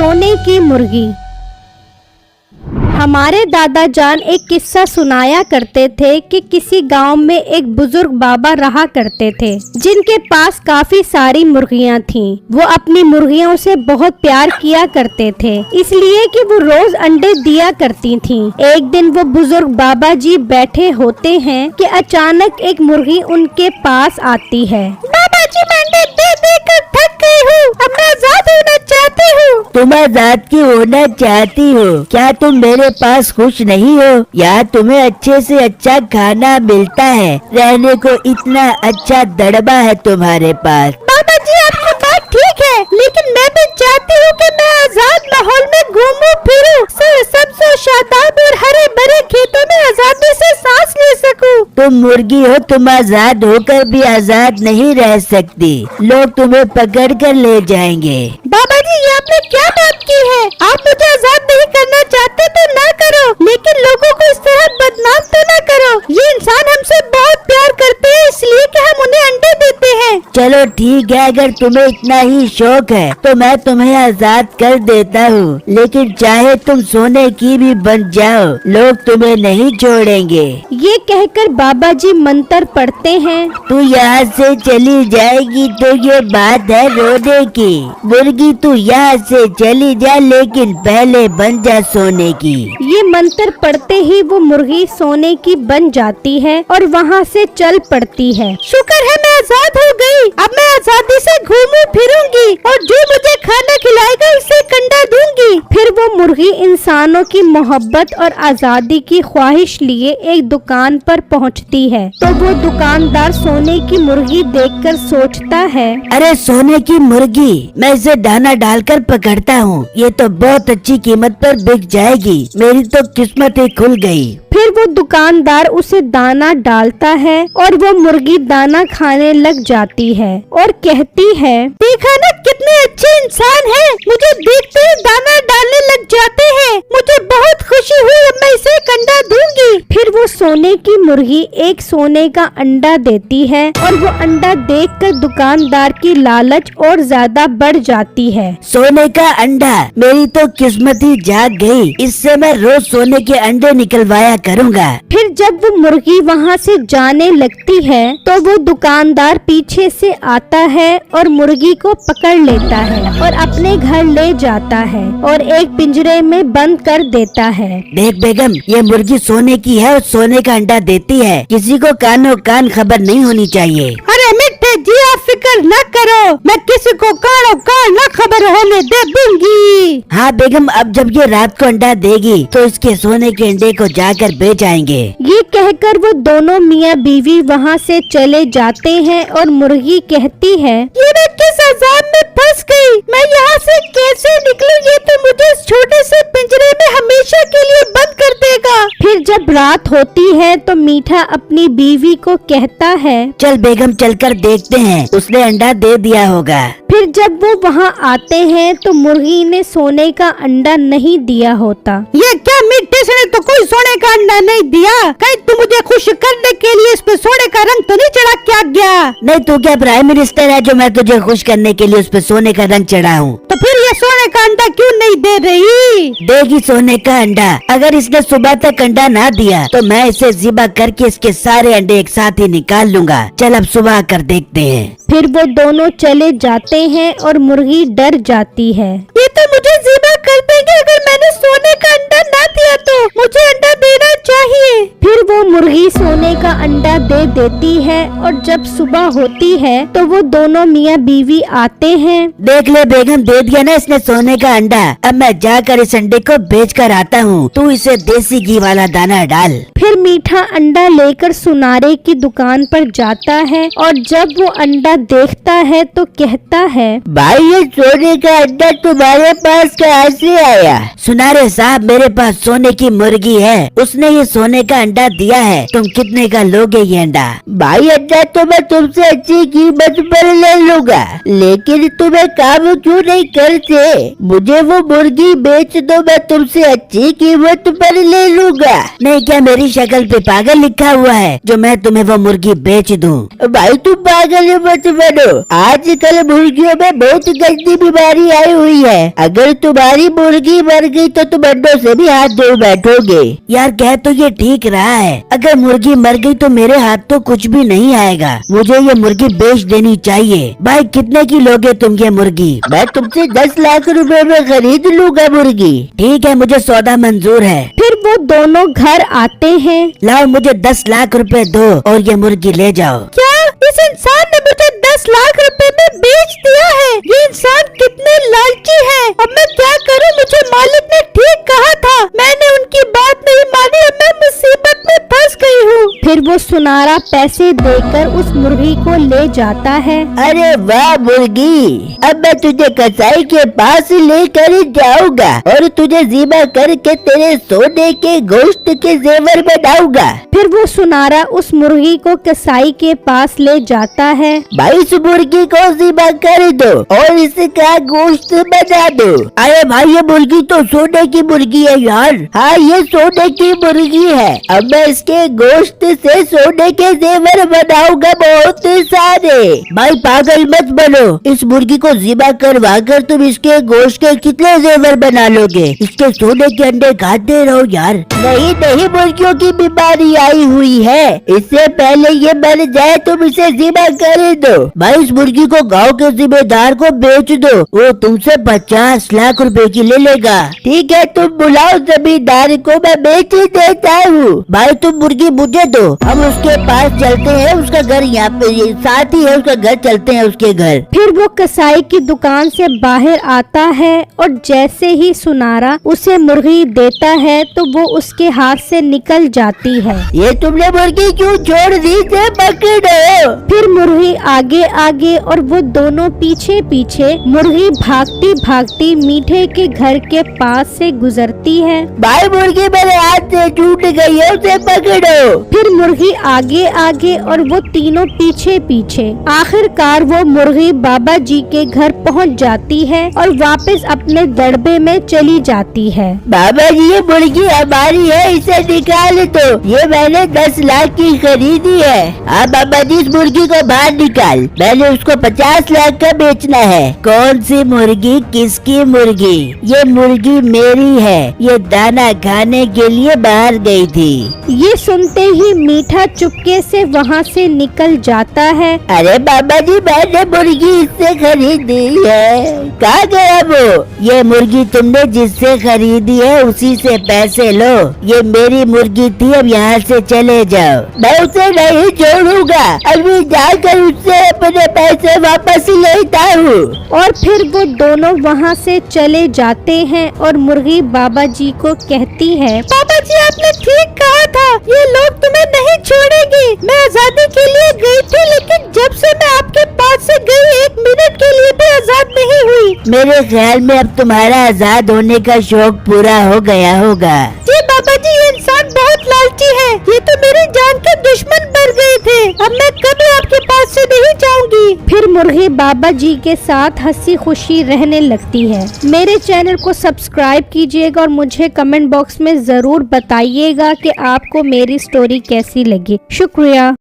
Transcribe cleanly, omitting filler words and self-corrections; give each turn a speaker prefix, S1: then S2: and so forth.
S1: सोने की मुर्गी। हमारे दादा जान एक किस्सा सुनाया करते थे कि किसी गांव में एक बुजुर्ग बाबा रहा करते थे जिनके पास काफी सारी मुर्गियां थीं। वो अपनी मुर्गियों से बहुत प्यार किया करते थे, इसलिए कि वो रोज अंडे दिया करती थीं। एक दिन वो बुजुर्ग बाबा जी बैठे होते हैं कि अचानक एक मुर्गी उनके पास आती है। बाबा जी, मैं अंडे दे देकर थक गई हूँ, अब मैं आजाद होना चाहती हूँ।
S2: तुम आजाद क्यों होना चाहती हो? क्या तुम मेरे पास खुश नहीं हो? यहाँ तुम्हें अच्छे से अच्छा खाना मिलता है, रहने को इतना अच्छा दड़बा है तुम्हारे पास।
S1: बाबा जी, आपकी बात ठीक है, लेकिन मैं भी चाहती हूँ कि मैं आजाद माहौल में घूमूं फिरूं, सबसे शादाब और हरे भरे खेतों में आजादी से सांस ले सकूं।
S2: तुम मुर्गी हो, तुम आजाद होकर भी आजाद नहीं रह सकती, लोग तुम्हें पकड़ कर ले जाएंगे।
S1: बाबा जी, ये आपने क्या बात की है? आप मुझे आजाद नहीं करना चाहते तो ना करो, लेकिन लोगों को इस तरह बदनाम तो ना करो। ये इंसान हमसे बहुत प्यार करते हैं, इसलिए कि हम उन्हें अंडे देते हैं।
S2: चलो ठीक है, अगर तुम्हें इतना ही शौक है तो मैं तुम्हें आजाद कर देता हूँ, लेकिन चाहे तुम सोने की भी बन जाओ, लोग तुम्हें नहीं छोड़ेंगे।
S1: ये कहकर बाबा जी मंत्र पढ़ते हैं।
S2: तू यहाँ से चली जाएगी तो ये बात है रोने की। मुर्गी तू यहाँ से चली जा, लेकिन पहले बन जा सोने की।
S1: ये मंत्र पढ़ते ही वो मुर्गी सोने की बन जाती है और वहाँ से चल पड़ती है। शुक्र है मैं आजाद हो गई, अब मैं आजादी से घूमूं फिरूंगी और जो मुझे खाना खिलाएगा उसे कंडा दूंगी। फिर वो मुर्गी इंसानों की मोहब्बत और आजादी की ख्वाहिश लिए एक दुकान पर पहुंचती है। तो वो दुकानदार सोने की मुर्गी देखकर सोचता है,
S2: अरे सोने की मुर्गी, मैं इसे दाना डालकर पकड़ता हूँ, ये तो बहुत अच्छी कीमत पर बिक जाएगी, मेरी तो किस्मत ही खुल गई।
S1: फिर वो दुकानदार उसे दाना डालता है और वो मुर्गी दाना खाने लग जाती है और कहती है, देखा ना कितने अच्छे इंसान हैं, मुझे देखते ही दाना डालने लग जाते हैं, मुझे बहुत खुशी हुई, अब मैं इसे कंडा दूंगी। फिर वो सोने की मुर्गी एक सोने का अंडा देती है और वो अंडा देखकर दुकानदार की लालच और ज्यादा बढ़ जाती है।
S2: सोने का अंडा, मेरी तो किस्मत ही जाग गई, इससे मैं रोज सोने के अंडे निकलवाया करूँगा।
S1: फिर जब वो मुर्गी वहाँ से जाने लगती है तो वो दुकानदार पीछे से आता है और मुर्गी को पकड़ लेता है और अपने घर ले जाता है और एक पिंजरे में बंद कर देता है।
S2: देख बेगम, ये मुर्गी सोने की है और सोने का अंडा देती है, किसी को कानो कान खबर नहीं होनी चाहिए।
S1: अरे मिट्टे जी, आप फिक्र न करो, मैं किसी को कानो कान न खबर होने दे दूंगी।
S2: हाँ बेगम, अब जब ये रात को अंडा देगी तो इसके सोने के अंडे को जाकर बेच आएंगे।
S1: ये कहकर वो दोनों मियाँ बीवी वहाँ से चले जाते हैं और मुर्गी कहती है, ये मैं किस अजाब में फंस गई, मैं यहाँ से कैसे निकलूं? ये तो मुझे इस छोटे से पिंजरे में हमेशा के लिए बंद कर देगा। फिर जब रात होती है तो मीठा अपनी बीवी को कहता है,
S2: चल बेगम, चलकर देखते हैं, उसने अंडा दे दिया होगा।
S1: फिर जब वो वहाँ आते हैं तो मुर्गी ने सोने का अंडा नहीं दिया होता। ये क्या मिट्टी से तो कोई सोने का अंडा नहीं दिया? कहीं तू मुझे खुश करने के लिए इस पे सोने का रंग तो नहीं चढ़ा क्या गया?
S2: नहीं, तू क्या प्राइम मिनिस्टर है जो मैं तुझे खुश करने के लिए उस पे सोने का रंग चढ़ाऊं?
S1: तो फिर ये सोने का अंडा क्यों नहीं दे रही?
S2: देगी सोने का अंडा, अगर इसने सुबह तक अंडा ना दिया तो मैं इसे ज़िबा करके इसके सारे अंडे एक साथ ही निकाल लूंगा। चल अब सुबह कर देखते हैं।
S1: फिर वो दोनों चले जाते हैं और मुर्गी डर जाती है। ये तो मुझे ज़िबा कर देंगे अगर मैंने सोने का अंडा ना दिया तो, मुझे अंडा देना चाहिए। फिर वो मुर्गी सोने का अंडा दे देती है और जब सुबह होती है तो वो दोनों मियाँ बीवी आते हैं।
S2: देख ले बेगम, दे दिया ना इसने सोने का अंडा, अब मैं जाकर इस अंडे को बेच कर आता हूँ, तू इसे देसी घी वाला दाना डाल।
S1: फिर मीठा अंडा लेकर सुनारे की दुकान पर जाता है और जब वो अंडा देखता है तो कहता है,
S2: भाई ये सोने का अंडा तुम्हारे पास कहाँ से आया? सुनारे साहब, मेरे पास सोने की मुर्गी है, उसने ये सोने का अंडा अंडा दिया है, तुम कितने का लोगे ये अंडा? भाई अंडा तो मैं तुमसे अच्छी कीमत पर ले लूंगा, लेकिन तुम एक काम क्यों नहीं करते? मुझे वो मुर्गी बेच दो, मैं तुमसे अच्छी कीमत पर ले लूंगा। नहीं क्या मेरी शक्ल पे पागल लिखा हुआ है जो मैं तुम्हें वो मुर्गी बेच दूं? भाई तुम पागल मत बनो, आजकल मुर्गियों में बहुत गंदी बीमारी आई हुई है। अगर तुम्हारी मुर्गी मर गई तो तुम अंडों से भी हाथ धो बैठोगे। यार कह तो ये ठीक रहा है, अगर मुर्गी मर गई तो मेरे हाथ तो कुछ भी नहीं आएगा। मुझे ये मुर्गी बेच देनी चाहिए। भाई कितने की लोगे तुम ये मुर्गी? मैं तुमसे 10 लाख रुपए में खरीद लूंगा मुर्गी। ठीक है, मुझे सौदा मंजूर है।
S1: फिर वो दोनों घर आते हैं।
S2: लाओ मुझे 10 लाख रुपए दो और ये मुर्गी ले जाओ।
S1: क्या इस इंसान ने मुझे 10 लाख रुपए में बेच दिया है? ये इंसान कितने लालची है। अब मैं क्या करूं? मुझे मालिक ने ठीक कहा था, मैंने उनकी बात नहीं मानी, अब मैं मुसीबत में फंस गई हूँ। फिर वो सुनारा पैसे देकर उस मुर्गी को ले जाता है।
S2: अरे वाह मुर्गी, अब मैं तुझे कसाई के पास लेकर जाऊंगा और तुझे ज़िबा करके तेरे सोने के गोश्त के जेवर बनाऊंगा।
S1: फिर वो सुनारा उस मुर्गी को कसाई के पास ले जाता है।
S2: भाई इस मुर्गी को ज़िबा कर दो और इसका गोश्त बना दो। अरे भाई ये मुर्गी तो सोने की मुर्गी है यार। हाँ ये सोने की मुर्गी है। अब मैं इसके गोश्त से सोने के जेवर बनाऊंगा बहुत सारे। भाई पागल मत बनो, इस मुर्गी को ज़िबा करवा कर तुम इसके गोश्त के कितने जेवर बना लोगे? इसके सोने के अंडे खाते रहो यार। नहीं नहीं, मुर्गियों की बीमारी आई हुई है, इससे पहले ये मर जाए तुम इसे ज़िबा कर दो। भाई इस मुर्गी को गांव के जिम्मेदार को बेच दो, वो तुमसे 50 लाख रुपए की ले लेगा। ठीक है तुम बुलाओ जमींदार को, मैं बेच देता हूँ। भाई तुम मुर्गी मुझे दो, हम उसके पास चलते हैं, उसका घर यहाँ पे साथ ही है, उसका घर चलते हैं उसके घर।
S1: फिर वो कसाई की दुकान से बाहर आता है और जैसे ही सुनारा उसे मुर्गी देता है तो वो उसके हाथ से निकल जाती है।
S2: ये तुमने मुर्गी क्यों छोड़ दी? से पकड़ो।
S1: फिर मुर्गी आगे आगे और वो दोनों पीछे पीछे। मुर्गी भागती भागती मीठे के घर के पास से गुजरती है।
S2: भाई मुर्गी मेरे हाथ से छूट गई है, उसे पकड़ो।
S1: फिर मुर्गी आगे आगे और वो तीनों पीछे पीछे। आखिरकार वो मुर्गी बाबा जी के घर पहुंच जाती है और वापस अपने दड़बे में चली जाती है।
S2: बाबा जी ये मुर्गी हमारी है, इसे निकाल दो, ये मैंने 10 लाख की खरीदी है। हाँ बाबा जी इस मुर्गी को बाहर निकाल, मैंने उसको 50 लाख का बेचना है। कौन सी मुर्गी? किसकी मुर्गी? ये मुर्गी मेरी है, ये दाना खाने के लिए बाहर गई थी।
S1: ये सुनते ही मीठा चुपके से वहाँ से निकल जाता है।
S2: अरे बाबा जी मैंने मुर्गी इससे खरीदी है। कहाँ गया वो? ये मुर्गी तुमने जिससे खरीदी है उसी से पैसे लो, ये मेरी मुर्गी थी, अब यहाँ से चले जाओ। मैं उसे नहीं छोड़ूंगा, अभी जाकर उससे अपने पैसे वापस लेता हूँ।
S1: और फिर वो दोनों वहाँ से चले जाते हैं और मुर्गी बाबा जी को कहती है, बाबा जी आपने ठीक कहा था, ये लोग तुम्हें नहीं छोड़ेंगे। मैं आजादी के लिए गई थी, लेकिन जब से मैं आपके पास से गई 1 मिनट के लिए भी आजाद नहीं हुई।
S2: मेरे ख्याल में अब तुम्हारा आजाद होने का शौक पूरा हो गया होगा।
S1: जी बाबा जी ये इंसान बहुत लालची है, ये तो मेरी जान के दुश्मन बन गए थे, अब मैं कभी आपके पास से नहीं जाऊंगी। फिर मुर्गी बाबा जी के साथ हंसी खुशी रहने लगती है। मेरे चैनल को सब्सक्राइब कीजिएगा और मुझे कमेंट बॉक्स में जरूर बताइएगा कि आपको मेरी स्टोरी कैसी लगी। शुक्रिया।